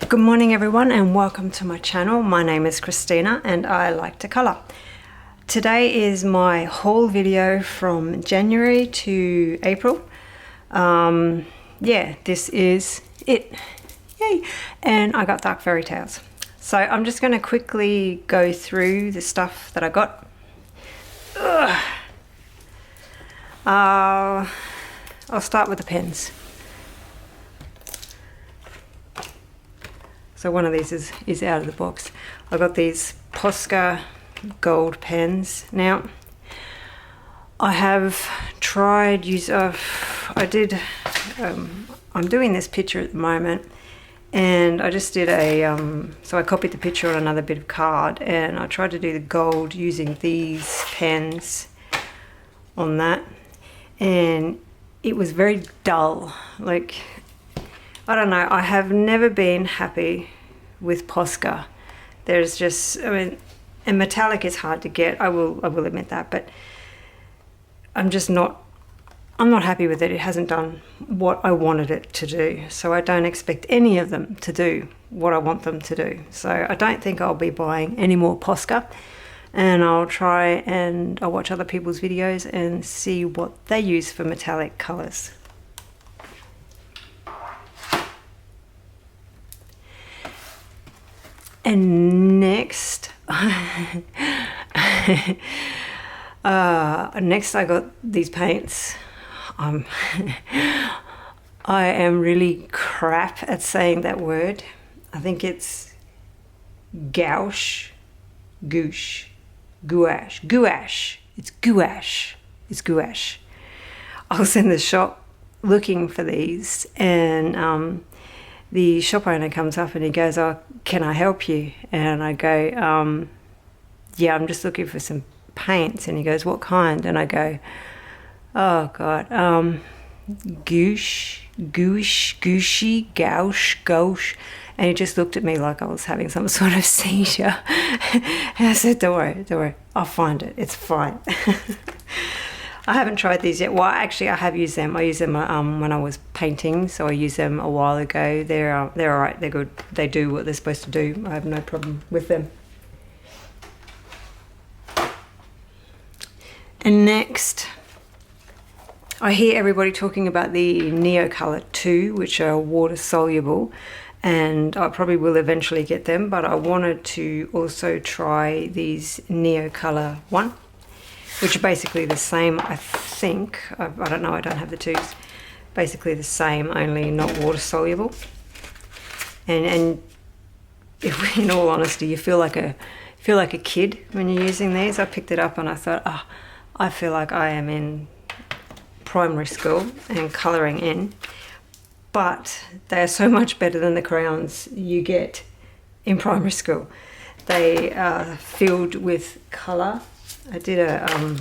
Good morning everyone and welcome to my channel. My name is Christina and I like to colour. Today is my haul video from January to April. Yeah, this is it. Yay! And I got dark fairy tales. So I'm just going to quickly go through the stuff that I got. I'll start with the pens. So one of these is out of the box. I got these Posca gold pens. Now, I have tried I'm doing this picture at the moment, and I just did so I copied the picture on another bit of card, and I tried to do the gold using these pens on that, and it was very dull. Like, I don't know, I have never been happy with Posca. There's just, and metallic is hard to get, I will admit that, but I'm not happy with it. It hasn't done what I wanted it to do. So I don't expect any of them to do what I want them to do. So I don't think I'll be buying any more Posca, and I'll try and I'll watch other people's videos and see what they use for metallic colors. And next, next I got these paints. I am really crap at saying that word. I think it's gouache. It's gouache. I was in the shop looking for these, and the shop owner comes up and he goes, "Oh, can I help you?" And I go, "Yeah, I'm just looking for some paints." And he goes, "What kind?" And I go, "Oh God, gouache. And he just looked at me like I was having some sort of seizure. And I said, don't worry, I'll find it, it's fine." I haven't tried these yet. Well, actually, I have used them. I used them when I was painting, so I used them a while ago. They're all right. They're good. They do what they're supposed to do. I have no problem with them. And next, I hear everybody talking about the Neocolor 2, which are water soluble, and I probably will eventually get them, but I wanted to also try these Neocolor 1. Which are basically the same, I think. I don't know, I don't have the twos. Basically the same, only not water soluble. And if, in all honesty, you feel like a kid when you're using these. I picked it up and I thought, oh, I feel like I am in primary school and colouring in. But they are so much better than the crayons you get in primary school. They are filled with colour. I did a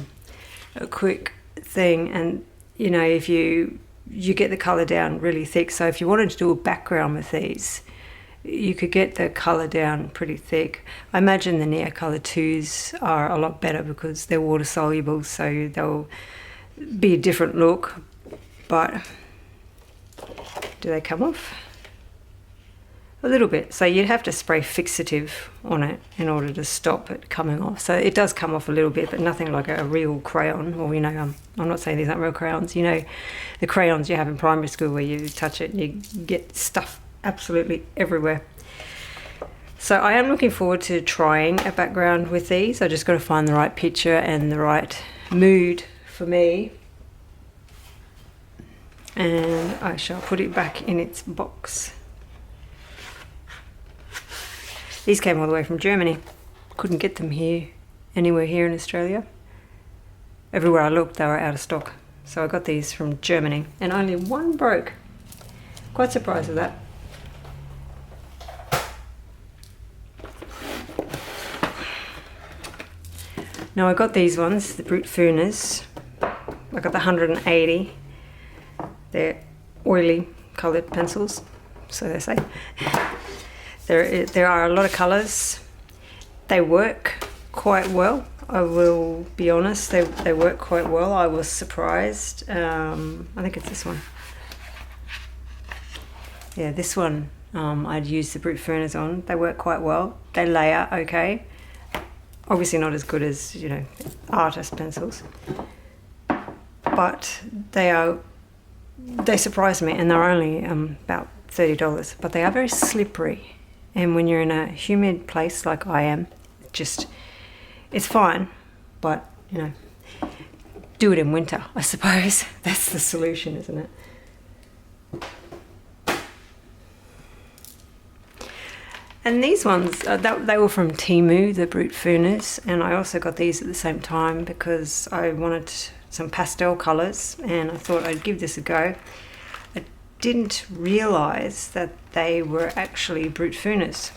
quick thing, and you know, if you get the colour down really thick, so if you wanted to do a background with these, you could get the colour down pretty thick. I imagine the Neocolor 2s are a lot better because they're water soluble, so they'll be a different look. But do they come off? A little bit, so you'd have to spray fixative on it in order to stop it coming off. So it does come off a little bit, but nothing like a real crayon. Or, you know, I'm not saying these aren't real crayons. You know, the crayons you have in primary school where you touch it and you get stuff absolutely everywhere. So I am looking forward to trying a background with these. I just got to find the right picture and the right mood for me. And I shall put it back in its box. These came all the way from Germany. Couldn't get them anywhere here in Australia. Everywhere I looked, they were out of stock. So I got these from Germany, and only one broke. Quite surprised with that. Now I got these ones, the Brut Funers. I got the 180. They're oily coloured pencils, so they say. There are a lot of colours. They work quite well. I will be honest, they work quite well. I was surprised. I think it's this one. Yeah, this one I'd use the Brute Furners on. They work quite well. They layer okay. Obviously not as good as, you know, artist pencils. But they surprised me, and they're only about $30, but they are very slippery. And when you're in a humid place like I am, it's fine, but, you know, do it in winter, I suppose. That's the solution, isn't it? And these ones, they were from Temu, the Brute Furners, and I also got these at the same time because I wanted some pastel colours and I thought I'd give this a go. I didn't realise that they were actually Brute Furners.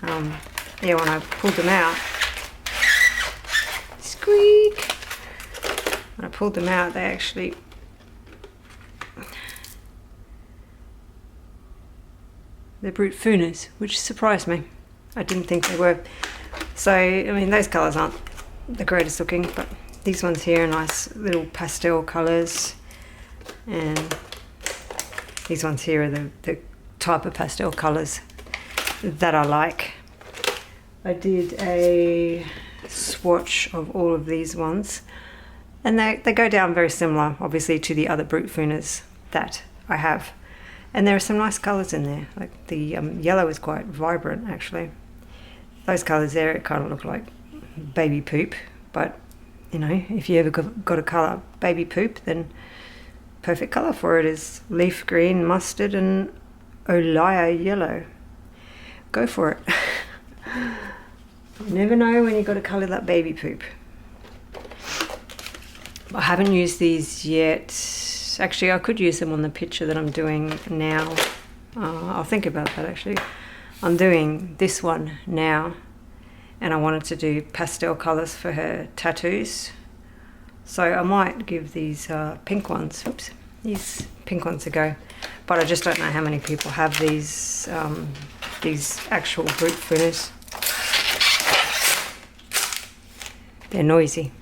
Yeah, when I pulled them out, squeak! When I pulled them out, they actually they're Brute Furners, which surprised me. I didn't think they were. So, I mean, those colours aren't the greatest looking, but these ones here are nice little pastel colours, and these ones here are the type of pastel colours that I like. I did a swatch of all of these ones, and they go down very similar, obviously, to the other Brute Furners that I have. And there are some nice colours in there, like the yellow is quite vibrant actually. Those colours there, it kind of look like baby poop, but you know, if you ever got a colour baby poop, then perfect colour for it is leaf green, mustard and Olaya yellow. Go for it. You never know when you've got to colour that baby poop. I haven't used these yet. Actually, I could use them on the picture that I'm doing now. I'll think about that actually. I'm doing this one now, and I wanted to do pastel colours for her tattoos. So I might give these pink ones, these pink ones a go. But I just don't know how many people have these actual Brute Furners. They're noisy.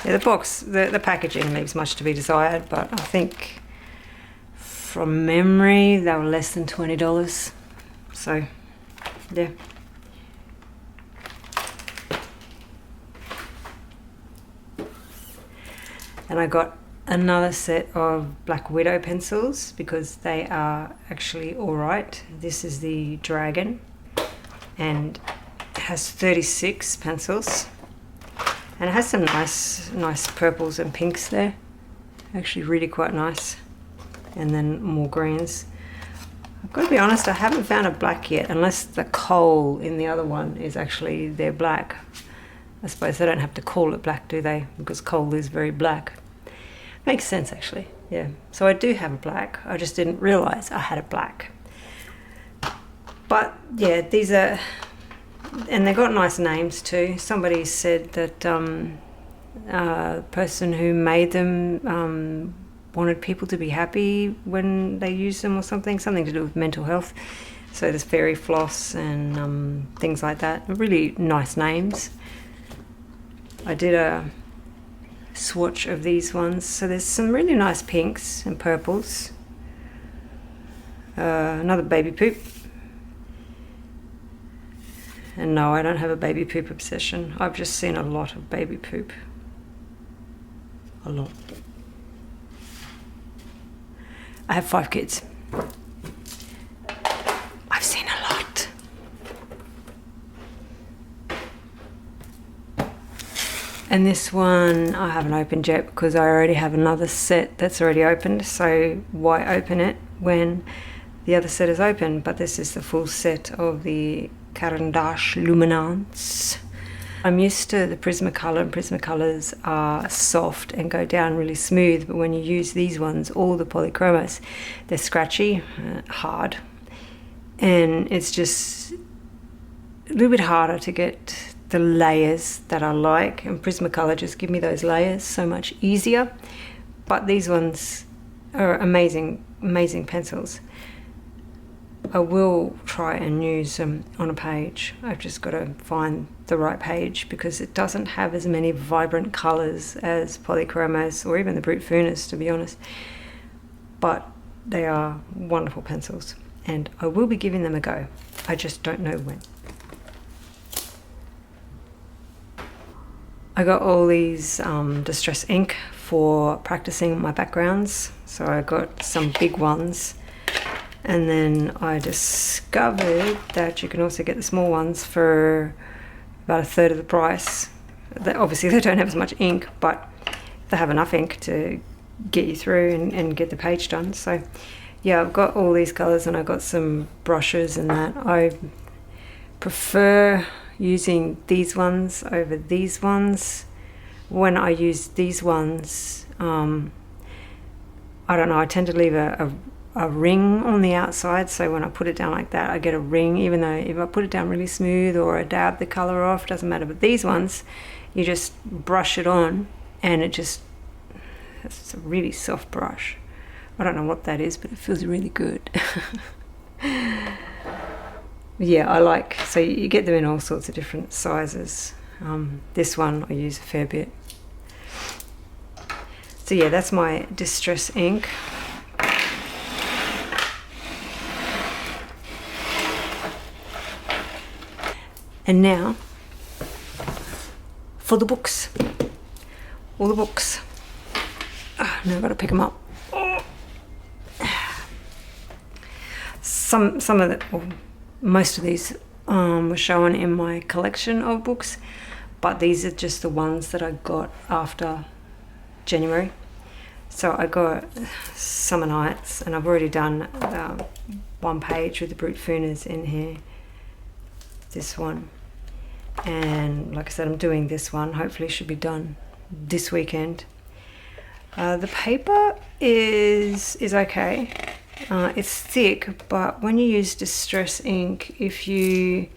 Yeah, the box, the packaging leaves much to be desired, but I think from memory they were less than $20. So, yeah. And I got another set of Black Widow pencils because they are actually alright. This is the Dragon and it has 36 pencils. And it has some nice purples and pinks there. Actually really quite nice. And then more greens. I've got to be honest, I haven't found a black yet, unless the coal in the other one is actually their black. I suppose they don't have to call it black, do they? Because coal is very black. Makes sense actually, yeah. So I do have a black, I just didn't realise I had a black. But yeah, these are, and they've got nice names too. Somebody said that the person who made them wanted people to be happy when they use them or something to do with mental health. So there's Fairy Floss and things like that. Really nice names. I did a swatch of these ones. So there's some really nice pinks and purples. Another baby poop. And no, I don't have a baby poop obsession. I've just seen a lot of baby poop. A lot. I have 5 kids. I've seen a lot. And this one I haven't opened yet because I already have another set that's already opened. So why open it when the other set is open? But this is the full set of the Caran d'Ache Luminance. I'm used to the Prismacolor, and Prismacolors are soft and go down really smooth, but when you use these ones, all the polychromos, they're scratchy, hard, and it's just a little bit harder to get the layers that I like, and Prismacolor just give me those layers so much easier. But these ones are amazing, amazing pencils. I will try and use them on a page. I've just got to find the right page because it doesn't have as many vibrant colours as Polychromos or even the Brute Furners, to be honest. But they are wonderful pencils, and I will be giving them a go. I just don't know when. I got all these Distress ink for practicing my backgrounds. So I got some big ones, and then I discovered that you can also get the small ones for about a third of the price. Obviously they don't have as much ink, but they have enough ink to get you through and get the page done. So yeah, I've got all these colours, and I got some brushes and that. I prefer using these ones over these ones. When I use these ones, I don't know, I tend to leave a ring on the outside, so when I put it down like that I get a ring, even though if I put it down really smooth or I dab the colour off, doesn't matter. But these ones, you just brush it on and it's a really soft brush. I don't know what that is, but it feels really good. Yeah, I like, so you get them in all sorts of different sizes. This one I use a fair bit. So yeah, that's my Distress ink. And now for the books. All the books. Oh, now I've got to pick them up. Some of the, well, most of these were shown in my collection of books, but these are just the ones that I got after January. So I got Summer Nights, and I've already done one page with the Brut Funas in here, this one. And like I said, I'm doing this one, hopefully should be done this weekend. The paper is okay. It's thick, but when you use Distress ink, if you,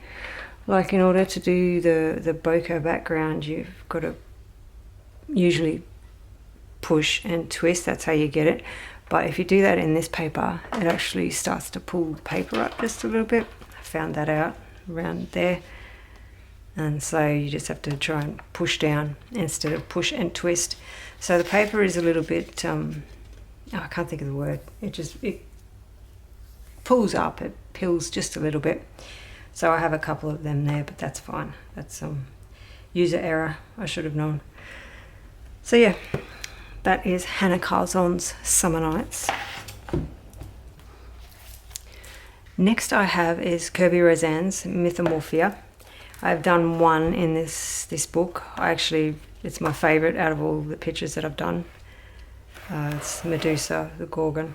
like, in order to do the bokeh background, you've got to usually push and twist. That's how you get it. But if you do that in this paper, it actually starts to pull the paper up just a little bit. I found that out around there. And so you just have to try and push down instead of push and twist. So the paper is a little bit, I can't think of the word. It pulls up, it peels just a little bit. So I have a couple of them there, but that's fine. That's user error, I should have known. So yeah, that is Hannah Carlzon's Summer Nights. Next I have is Kirby Rozanne's Mythomorphia. I've done one in this book. It's my favourite out of all the pictures that I've done. It's Medusa, the Gorgon.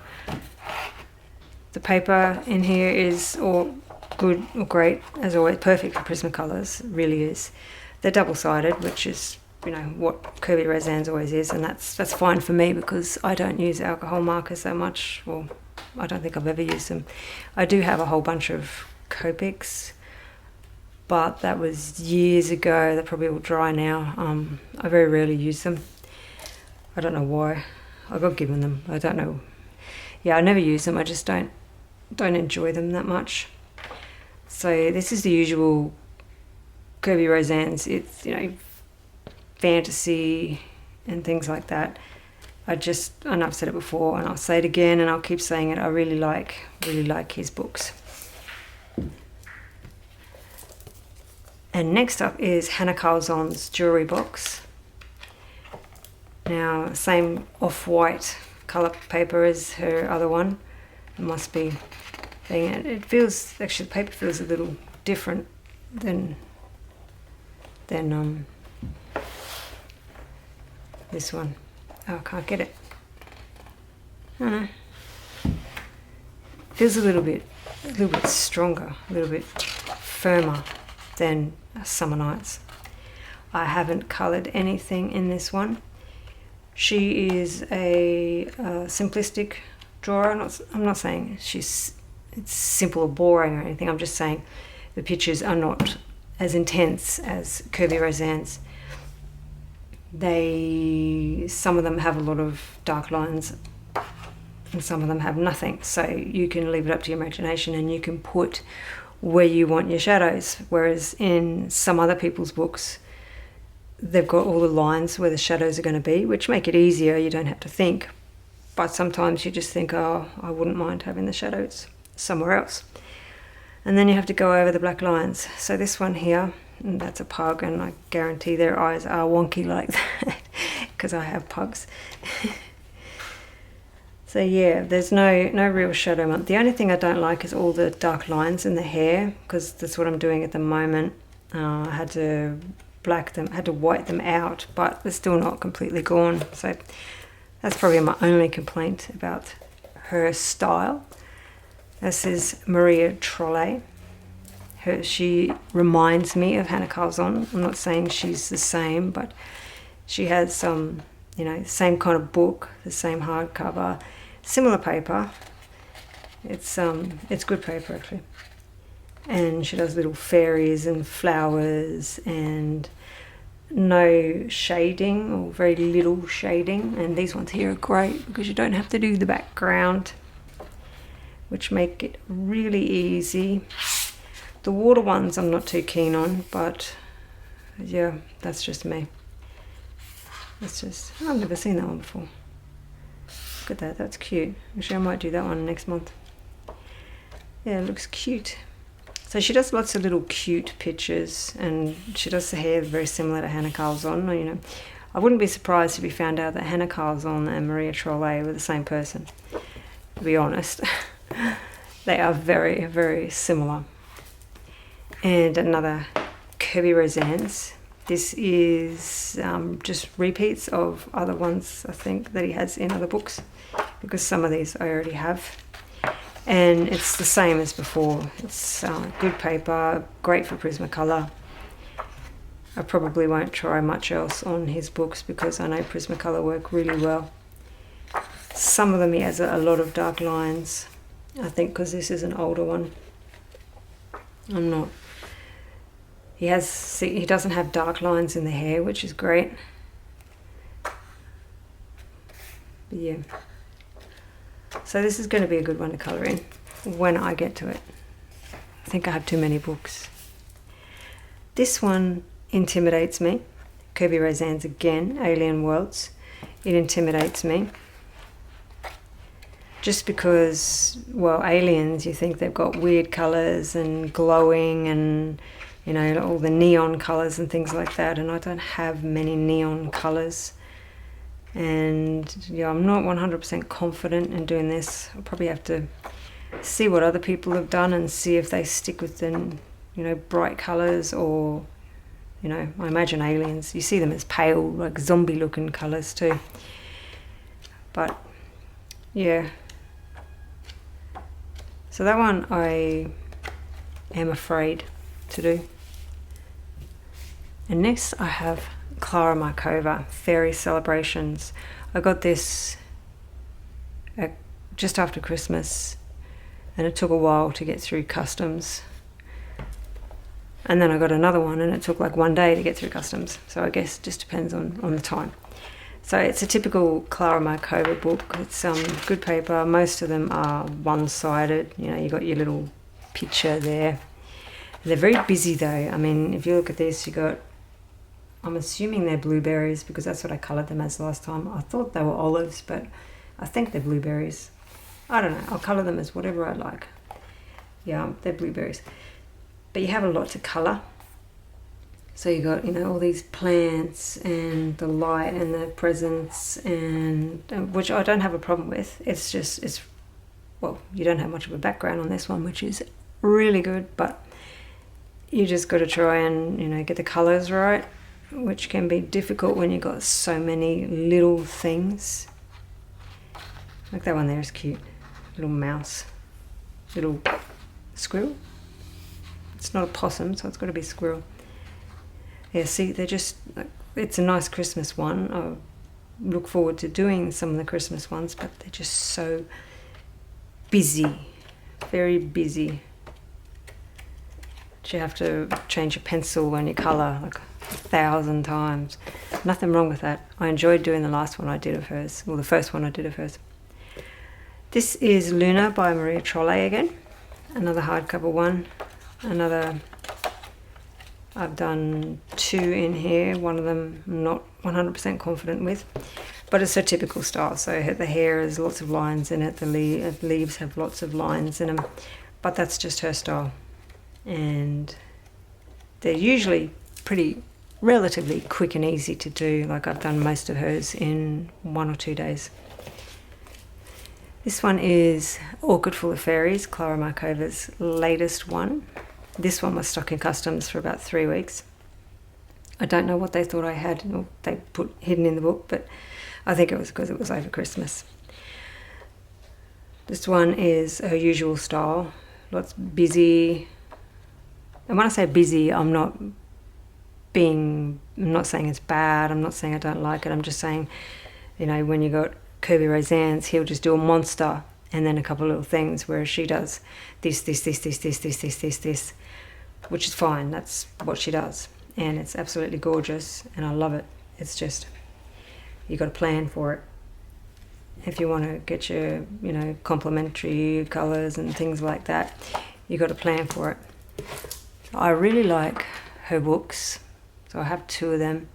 The paper in here is all good or great, as always, perfect for Prismacolors, it really is. They're double-sided, which is, you know, what Kirby Rozanne's always is, and that's fine for me because I don't use alcohol markers so much. Well, I don't think I've ever used them. I do have a whole bunch of Copics, but that was years ago. They're probably all dry now. I very rarely use them. I don't know why. I got given them. I don't know. Yeah, I never use them. I just don't enjoy them that much. So this is the usual Kirby Rozanne's. It's, you know, fantasy and things like that. And I've said it before, and I'll say it again, and I'll keep saying it. I really like his books. And next up is Hannah Carlzon's Jewelry Box. Now, same off-white colour paper as her other one. It must be being, it feels, actually the paper feels a little different than this one. Oh, I can't get it. I don't know. Feels a little bit stronger, a little bit firmer than Summer Nights. I haven't coloured anything in this one. She is a simplistic drawer. I'm not saying it's simple or boring or anything. I'm just saying the pictures are not as intense as Kirby Rozanne's. Some of them have a lot of dark lines and some of them have nothing. So you can leave it up to your imagination and you can put where you want your shadows. Whereas in some other people's books, they've got all the lines where the shadows are going to be, which make it easier. You don't have to think. but sometimes you just think, oh, I wouldn't mind having the shadows somewhere else. And then you have to go over the black lines. So this one here, and that's a pug, and I guarantee their eyes are wonky like that because I have pugs. So yeah, there's no real shadow month. The only thing I don't like is all the dark lines in the hair, because that's what I'm doing at the moment. I had to white them out, but they're still not completely gone. So that's probably my only complaint about her style. This is Maria Trolle. She reminds me of Hannah Carlzon. I'm not saying she's the same, but she has some, same kind of book, the same hardcover, similar paper. It's good paper actually. And she does little fairies and flowers and no shading, or very little shading. And these ones here are great because you don't have to do the background, which make it really easy. The water ones I'm not too keen on, but yeah, that's just me. I've never seen that one before. Look at that, that's cute. Actually, I might do that one next month. Yeah, it looks cute. So she does lots of little cute pictures, and she does the hair very similar to Hannah Carlzon. I wouldn't be surprised if you found out that Hannah Carlzon and Maria Trolle were the same person, to be honest. They are very, very similar. And another Kirby Rosanne's. This is just repeats of other ones, I think, that he has in other books, because some of these I already have. And it's the same as before. It's good paper, great for Prismacolor. I probably won't try much else on his books because I know Prismacolor work really well. Some of them he has a lot of dark lines, I think, because this is an older one. He doesn't have dark lines in the hair, which is great. But yeah. So this is going to be a good one to colour in when I get to it. I think I have too many books. This one intimidates me. Kirby Rosanne's again, Alien Worlds. It intimidates me. Just because, well, aliens, you think they've got weird colours and glowing and, all the neon colours and things like that. And I don't have many neon colours. And yeah, I'm not 100% confident in doing this. I'll probably have to see what other people have done and see if they stick with the, bright colours, or, I imagine aliens, you see them as pale, like zombie looking colours too. But yeah. So that one I am afraid to do. And next I have Clara Markova, Fairy Celebrations. I got this just after Christmas, and it took a while to get through customs. And then I got another one, and it took like one day to get through customs. So I guess it just depends on the time. So it's a typical Clara Markova book. It's good paper. Most of them are one-sided. You got your little picture there. They're very busy though. I mean, if you look at this, I'm assuming they're blueberries because that's what I coloured them as last time. I thought they were olives, but I think they're blueberries. I don't know. I'll colour them as whatever I like. Yeah, they're blueberries. But you have a lot to colour. So you got, all these plants and the light and the presents, and which I don't have a problem with. Well, you don't have much of a background on this one, which is really good, but you just got to try and, get the colours right, which can be difficult when you've got so many little things. Like that one there is cute. Little mouse. Little squirrel. It's not a possum, so it's got to be a squirrel. Yeah, see, it's a nice Christmas one. I look forward to doing some of the Christmas ones, but they're just so busy. Very busy. You have to change your pencil when you colour like 1,000 times. Nothing wrong with that. I enjoyed doing the last one I did of hers. Well, the first one I did of hers. This is Luna by Maria Trolle again. Another hardcover one. I've done 2 in here. One of them I'm not 100% confident with. but it's her typical style. So the hair has lots of lines in it, the leaves have lots of lines in them, but that's just her style. And they're usually pretty relatively quick and easy to do. Like I've done most of hers in 1 or 2 days. This one is Orchid Full of Fairies, Clara Markova's latest one. This one was stock in customs for about 3 weeks. I don't know what they thought I had, or they put hidden in the book, but I think it was because it was over Christmas. This one is her usual style, lots busy. And when I say busy, I'm not saying it's bad, I'm not saying I don't like it, I'm just saying, you know, when you got Kirby Roseanne's, he'll just do a monster and then a couple of little things, whereas she does this, which is fine, that's what she does. And it's absolutely gorgeous, and I love it. It's just, you got to plan for it. If you want to get your, you know, complementary colours and things like that, you got to plan for it. I really like her books, so I have 2 of them.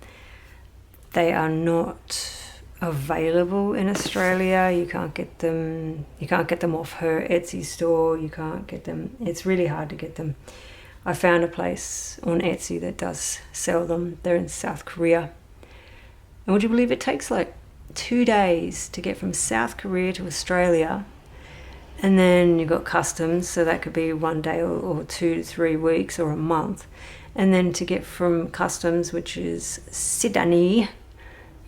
They are not available in Australia. You can't get them off her Etsy store. You can't get them. It's really hard to get them. I found a place on Etsy that does sell them. They're in South Korea. And would you believe it takes like 2 days to get from South Korea to Australia? And then you've got customs, so that could be 1 day or 2 to 3 weeks or a month. And then to get from customs, which is Sydney,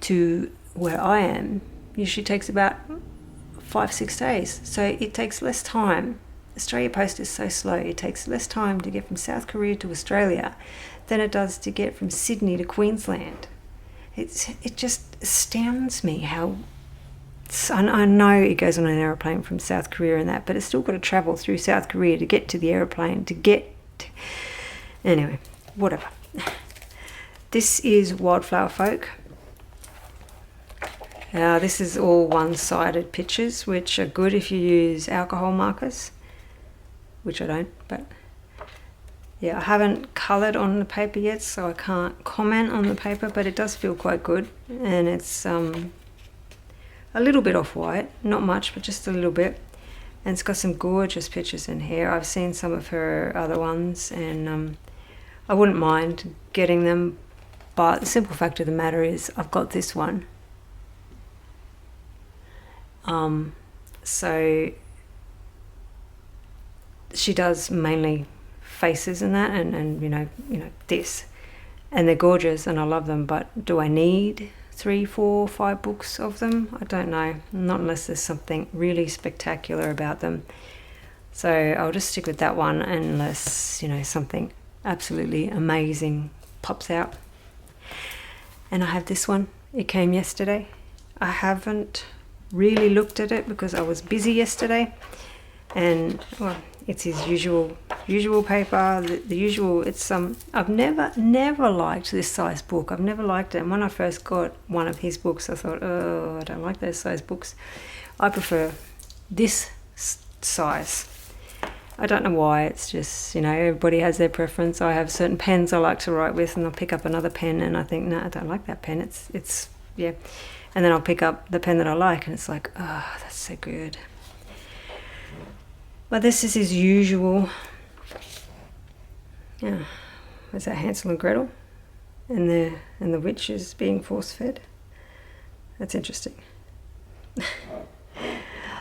to where I am, usually takes about 5-6 days. So it takes less time. Australia Post is so slow. It takes less time to get from South Korea to Australia than it does to get from Sydney to Queensland. It just astounds me how... I know it goes on an aeroplane from South Korea and that, but it's still got to travel through South Korea to get to the aeroplane, Anyway, whatever. This is Wildflower Folk. This is all one-sided pictures, which are good if you use alcohol markers, which I don't, but yeah, I haven't coloured on the paper yet, so I can't comment on the paper, but it does feel quite good, and it's a little bit off-white, not much, but just a little bit, and it's got some gorgeous pictures in here. I've seen some of her other ones, and I wouldn't mind getting them, but the simple fact of the matter is I've got this one. So she does mainly faces and that, and you know this, and they're gorgeous and I love them, but do I need 3, 4, 5 books of them? I don't know, not unless there's something really spectacular about them. So I'll just stick with that one unless, you know, something absolutely amazing pops out. And I have this one. It came yesterday. I haven't really looked at it because I was busy yesterday, and well, it's his usual paper, the usual. It's I've never liked this size book. I've never liked it, and when I first got one of his books, I thought, oh, I don't like those size books. I prefer this size. I don't know why. It's just, you know, everybody has their preference. I have certain pens I like to write with, and I'll pick up another pen and I think, no, I don't like that pen. It's yeah. And then I'll pick up the pen that I like and it's like, oh, that's so good. But this is his usual. Yeah, was that Hansel and Gretel? And the witch is being force-fed. That's interesting.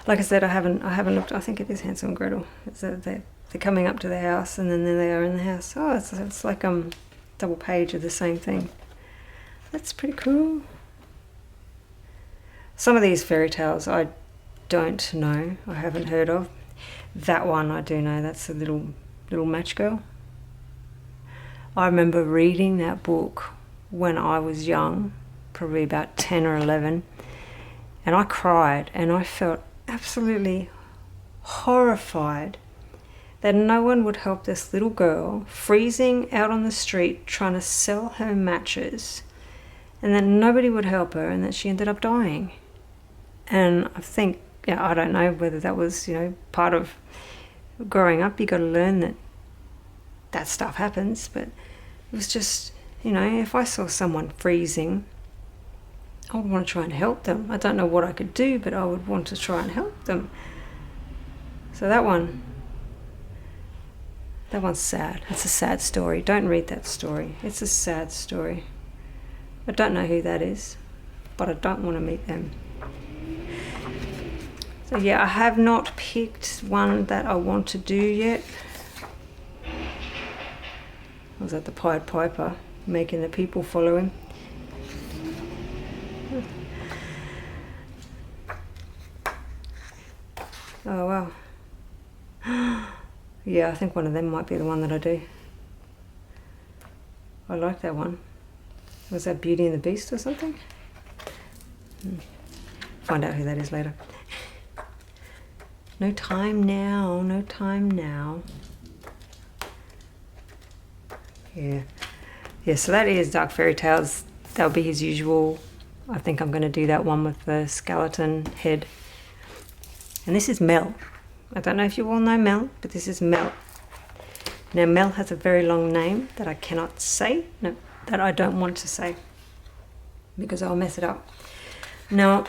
Like I said, I haven't looked. I think it is Hansel and Gretel. They're coming up to the house, and then there they are in the house. Oh, it's like double page of the same thing. That's pretty cool. Some of these fairy tales I don't know. I haven't heard of. That one I do know. That's a little match girl. I remember reading that book when I was young, probably about 10 or 11, and I cried, and I felt absolutely horrified that no one would help this little girl freezing out on the street trying to sell her matches, and that nobody would help her, and that she ended up dying. And I think, yeah, I don't know whether that was, you know, part of growing up. You got to learn that stuff happens, but it was just, you know, if I saw someone freezing, I would want to try and help them. I don't know what I could do, but I would want to try and help them. So that one's sad. It's a sad story. Don't read that story. It's a sad story. I don't know who that is, but I don't want to meet them. So yeah, I have not picked one that I want to do yet. I was at the Pied Piper, making the people follow him. Oh wow. Yeah, I think one of them might be the one that I do. I like that one. Was that Beauty and the Beast or something? Find out who that is later. No time now, no time now. Yeah. Yeah, so that is Dark Fairy Tales. That'll be his usual. I think I'm going to do that one with the skeleton head. And this is Mel. I don't know if you all know Mel, but this is Mel. Now Mel has a very long name that I cannot say. No, that I don't want to say, because I'll mess it up. Now,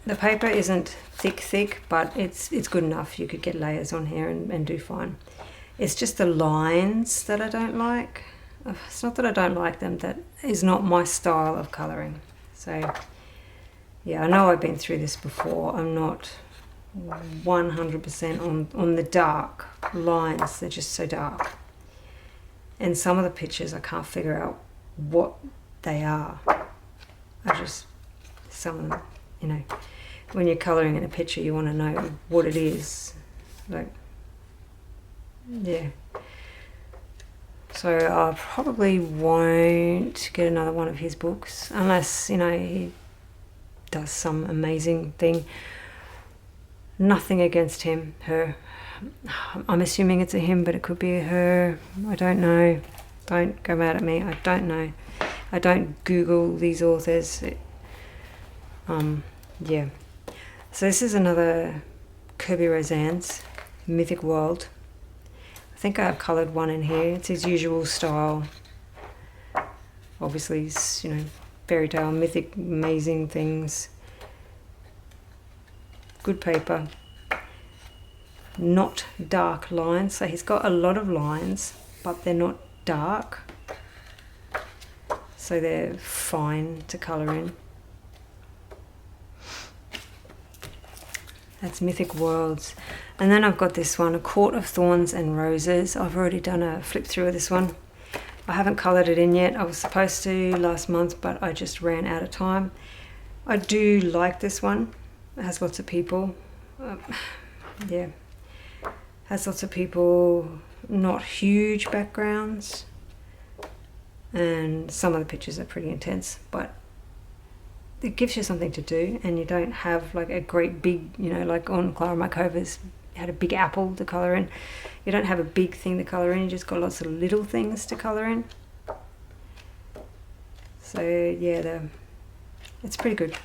the paper isn't thick, but it's good enough. You could get layers on here and do fine. It's just the lines that I don't like. It's not that I don't like them, that is not my style of colouring. So, yeah, I know I've been through this before. I'm not 100% on the dark lines. They're just so dark. And some of the pictures I can't figure out what they are. Some of them, you know, when you're colouring in a picture, you want to know what it is. Like, yeah. So I probably won't get another one of his books unless, you know, he does some amazing thing. Nothing against him, her. I'm assuming it's a him, but it could be a her. I don't know. Don't go mad at me. I don't know. I don't Google these authors. Yeah. So this is another Kirby Rosanes, Mythic World. I think I have coloured one in here. It's his usual style. Obviously, you know, fairy tale, mythic, amazing things. Good paper. Not dark lines. So he's got a lot of lines, but they're not dark. So they're fine to colour in. That's Mythic Worlds. And then I've got this one, A Court of Thorns and Roses. I've already done a flip through of this one. I haven't coloured it in yet. I was supposed to last month, but I just ran out of time. I do like this one. It has lots of people. Yeah. Has lots of people, not huge backgrounds. And some of the pictures are pretty intense, but it gives you something to do, and you don't have like a great big, you know, like on Clara Markova's had a big apple to colour in. You don't have a big thing to colour in, you just got lots of little things to colour in. So yeah, it's pretty good.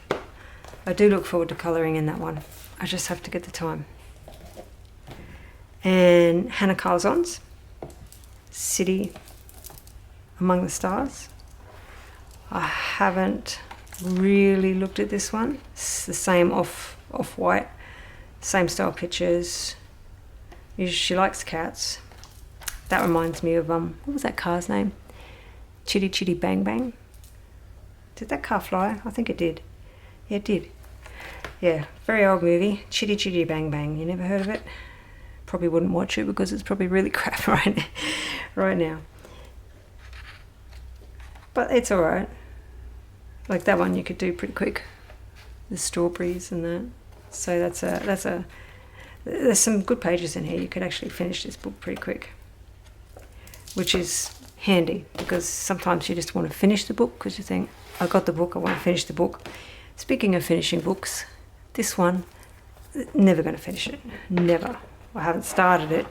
I do look forward to colouring in that one. I just have to get the time. And Hannah Carlzon's City Among the Stars. I haven't really looked at this one. It's the same off-white, same style pictures. She likes cats. That reminds me of what was that car's name? Chitty Chitty Bang Bang. Did that car fly? I think it did. Yeah, it did. Yeah, very old movie. Chitty Chitty Bang Bang. You never heard of it? Probably wouldn't watch it because it's probably really crap right now. But it's alright. Like that one you could do pretty quick. The strawberries and that. So there's some good pages in here. You could actually finish this book pretty quick, which is handy because sometimes you just want to finish the book because you think, I got the book, I want to finish the book. Speaking of finishing books, this one, never going to finish it. Never. I haven't started it,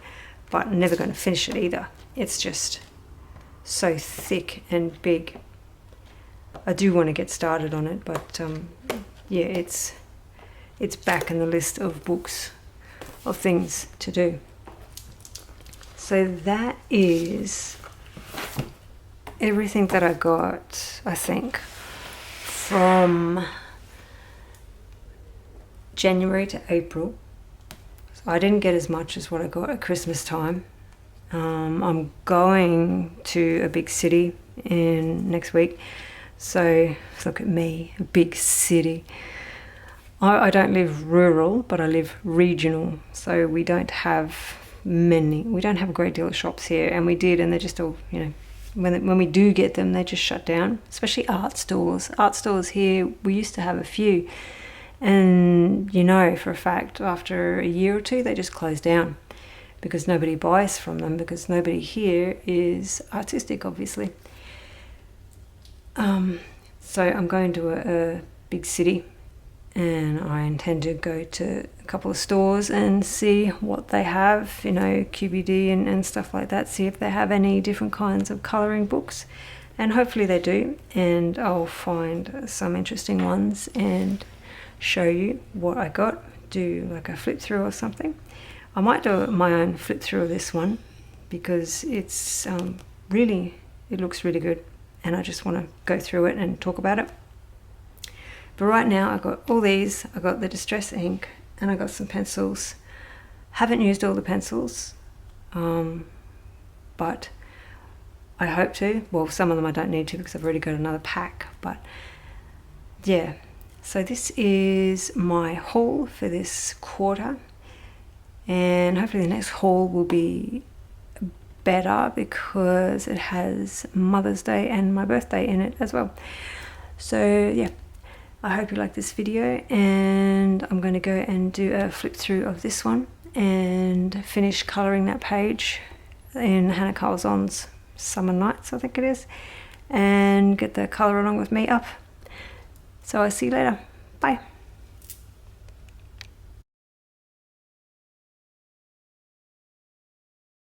but never going to finish it either. It's just so thick and big. I do want to get started on it, but yeah, it's back in the list of books, of things to do. So that is everything that I got, I think, from January to April. So I didn't get as much as what I got at Christmas time. I'm going to a big city in next week. So look at me, a big city. I don't live rural, but I live regional. So we don't have a great deal of shops here, and we did, and they're just all, you know, when we do get them, they just shut down, especially art stores. Art stores here, we used to have a few, and you know for a fact after a year or two they just close down because nobody buys from them, because nobody here is artistic, obviously. So I'm going to a big city, and I intend to go to a couple of stores and see what they have, you know, QBD and stuff like that, see if they have any different kinds of colouring books, and hopefully they do, and I'll find some interesting ones and show you what I got, do like a flip through or something. I might do my own flip through of this one because it's it looks really good, and I just want to go through it and talk about it. But right now I got all these. I got the Distress ink, and I got some pencils. Haven't used all the pencils, but I hope to. Well, some of them I don't need to because I've already got another pack, but yeah. So this is my haul for this quarter, and hopefully the next haul will be better because it has Mother's Day and my birthday in it as well. So yeah, I hope you like this video, and I'm going to go and do a flip through of this one and finish colouring that page in Hannah Calzon's Summer Nights, I think it is, and get the colour along with me up. So I'll see you later. Bye.